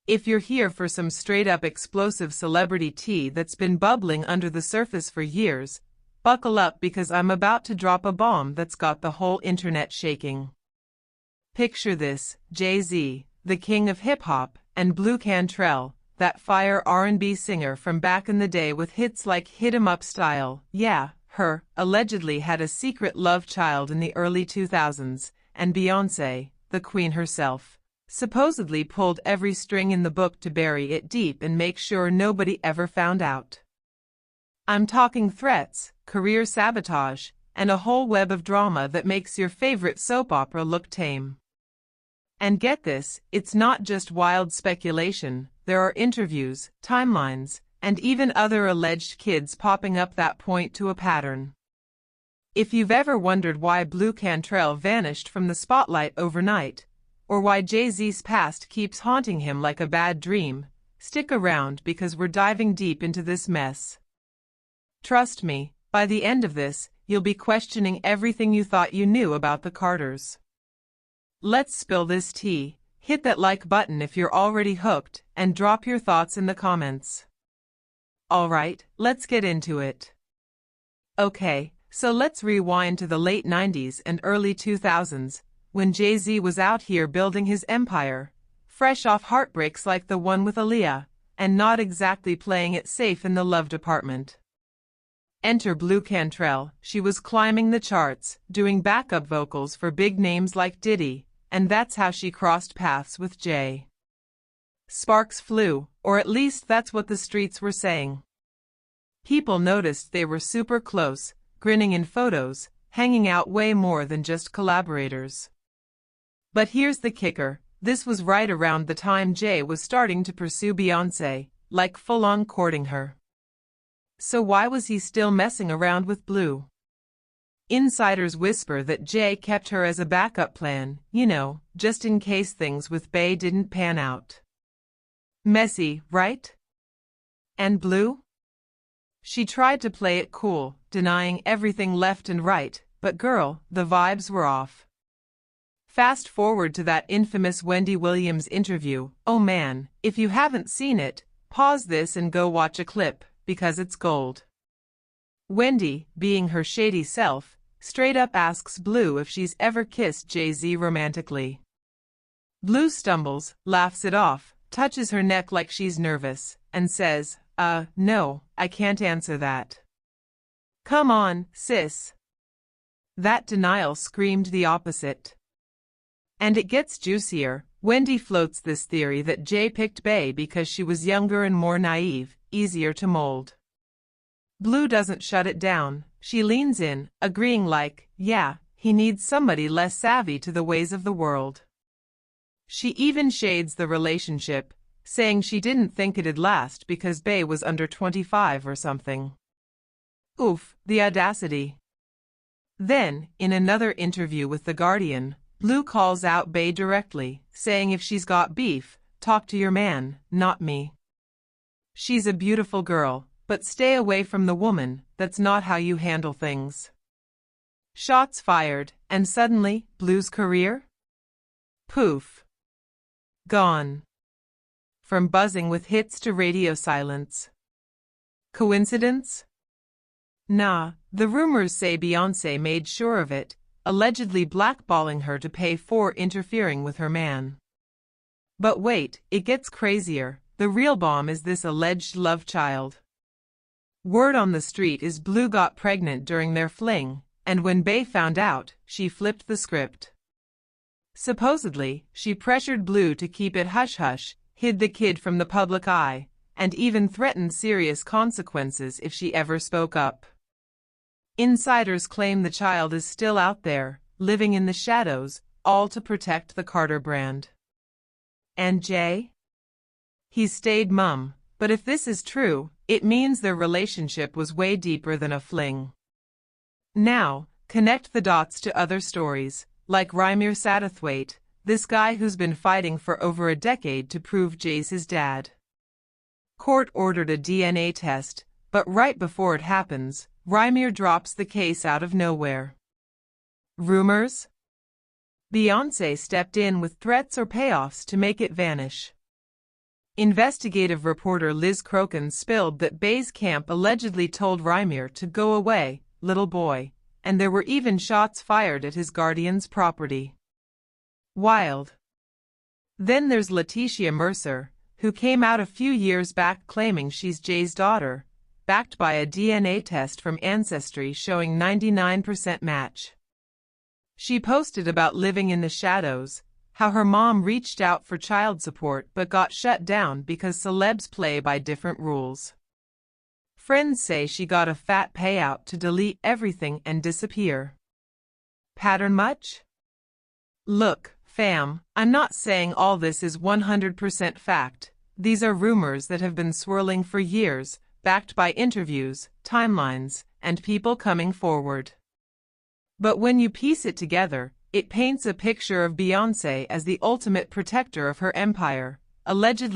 If you're here for some straight-up explosive celebrity tea that's been bubbling under the surface for years, buckle up because I'm about to drop a bomb that's got the whole internet shaking. Picture this: Jay-Z, the king of hip-hop, and Blu-Cantrell, that fire R&B singer from back in the day with hits like Hit 'Em Up Style, yeah, her, allegedly had a secret love child in the early 2000s, and Beyonce, the queen herself, supposedly pulled every string in the book to bury it deep and make sure nobody ever found out. I'm talking threats, career sabotage, and a whole web of drama that makes your favorite soap opera look tame. And get this, it's not just wild speculation. There are interviews, timelines, and even other alleged kids popping up that point to a pattern. If you've ever wondered why Blu-Cantrell vanished from the spotlight overnight, or why Jay-Z's past keeps haunting him like a bad dream, stick around because we're diving deep into this mess. Trust me, by the end of this, you'll be questioning everything you thought you knew about the Carters. Let's spill this tea. Hit that like button if you're already hooked, and drop your thoughts in the comments. Alright, let's get into it. Okay, so let's rewind to the late 90s and early 2000s, when Jay-Z was out here building his empire, fresh off heartbreaks like the one with Aaliyah, and not exactly playing it safe in the love department. Enter Blu-Cantrell. She was climbing the charts, doing backup vocals for big names like Diddy, and that's how she crossed paths with Jay. Sparks flew, or at least that's what the streets were saying. People noticed they were super close, grinning in photos, hanging out way more than just collaborators. But here's the kicker: this was right around the time Jay was starting to pursue Beyonce, like full-on courting her. So why was he still messing around with Blue? Insiders whisper that Jay kept her as a backup plan, just in case things with Bey didn't pan out. Messy, right? And Blue? She tried to play it cool, denying everything left and right, but girl, the vibes were off. Fast forward to that infamous Wendy Williams interview. Oh man, if you haven't seen it, pause this and go watch a clip, because it's gold. Wendy, being her shady self, straight up asks Blue if she's ever kissed Jay-Z romantically. Blue stumbles, laughs it off, touches her neck like she's nervous, and says, no, I can't answer that. Come on, sis. That denial screamed the opposite. And it gets juicier. Wendy floats this theory that Jay picked Bey because she was younger and more naive, easier to mold. Blue doesn't shut it down. She leans in, agreeing like, yeah, he needs somebody less savvy to the ways of the world. She even shades the relationship, saying she didn't think it'd last because Bey was under 25 or something. Oof, the audacity. Then, in another interview with The Guardian, Blue calls out Bey directly, saying if she's got beef, talk to your man, not me. She's a beautiful girl, but stay away from the woman. That's not how you handle things. Shots fired, and suddenly, Blue's career? Poof. Gone. From buzzing with hits to radio silence. Coincidence? Nah, the rumors say Beyonce made sure of it, allegedly blackballing her to pay for interfering with her man. But wait, it gets crazier. The real bomb is this alleged love child. Word on the street is Blue got pregnant during their fling, and when Bey found out, she flipped the script. Supposedly, she pressured Blue to keep it hush-hush, hid the kid from the public eye, and even threatened serious consequences if she ever spoke up. Insiders claim the child is still out there, living in the shadows, all to protect the Carter brand. And Jay? He stayed mum, but if this is true, it means their relationship was way deeper than a fling. Now, connect the dots to other stories, like Rumour Satterthwaite, this guy who's been fighting for over a decade to prove Jay's his dad. Court ordered a DNA test, but right before it happens, Rumour drops the case out of nowhere. Rumors? Beyonce stepped in with threats or payoffs to make it vanish. Investigative reporter Liz Crokin spilled that Bay's camp allegedly told Rumour to go away, little boy, and there were even shots fired at his guardian's property. Wild. Then there's Letitia Mercer, who came out a few years back claiming she's Jay's daughter, backed by a DNA test from Ancestry showing 99% match. She posted about living in the shadows, how her mom reached out for child support but got shut down because celebs play by different rules. Friends say she got a fat payout to delete everything and disappear. Pattern much? Look, fam, I'm not saying all this is 100% fact. These are rumors that have been swirling for years, backed by interviews, timelines, and people coming forward. But when you piece it together, it paints a picture of Beyonce as the ultimate protector of her empire, allegedly